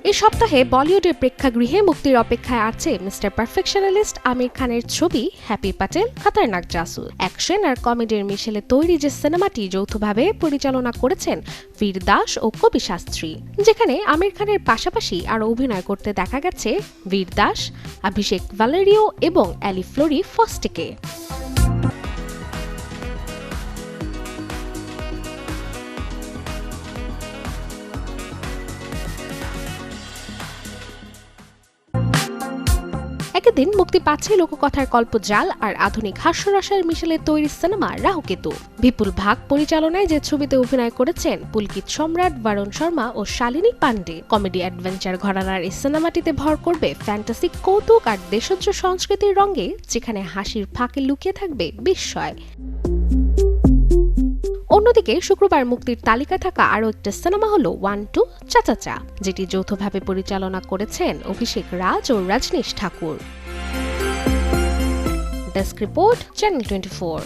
এই সপ্তাহে বলিউডের প্রেক্ষাগৃহে মুক্তির অপেক্ষায় আছে মিস্টার পারফেকশনালিস্ট আমির খানের ছবি হ্যাপি প্যাটেল খতরনাক জাসুস। অ্যাকশন আর কমেডির মিশেলে তৈরি যে সিনেমাটি যৌথভাবে পরিচালনা করেছেন বীর দাস ও কবি শাস্ত্রী, যেখানে আমির খানের পাশাপাশি আরও অভিনয় করতে দেখা গেছে বীর দাস, অভিষেক ভ্যালেরিও এবং অ্যালি ফ্লোরি ফস্টেকে। একদিন মুক্তি পাচ্ছে লোককথার কল্পজাল আর আধুনিক হাস্যরসের মিশেলে তৈরি সিনেমা রাহুকেতু। বিপুল ভাগ পরিচালনায় যে ছবিতে অভিনয় করেছেন পুলকিত সম্রাট, বরুণ শর্মা ও শালিনী পান্ডে। কমেডি অ্যাডভেঞ্চার ঘরানার এই সিনেমাটিতে ভর করবে ফ্যান্টাসি, কৌতুক আর দেশজ সংস্কৃতির রঙে, যেখানে হাসির ফাঁকে লুকিয়ে থাকবে বিস্ময়। অন্যদিকে শুক্রবার মুক্তির তালিকায় থাকা আরও একটা সিনেমা হলো 1-2 চাচাচা, যেটি যৌথভাবে পরিচালনা করেছেন অভিষেক রাজ ও Rajnish Thakur. Desk report, channel 24।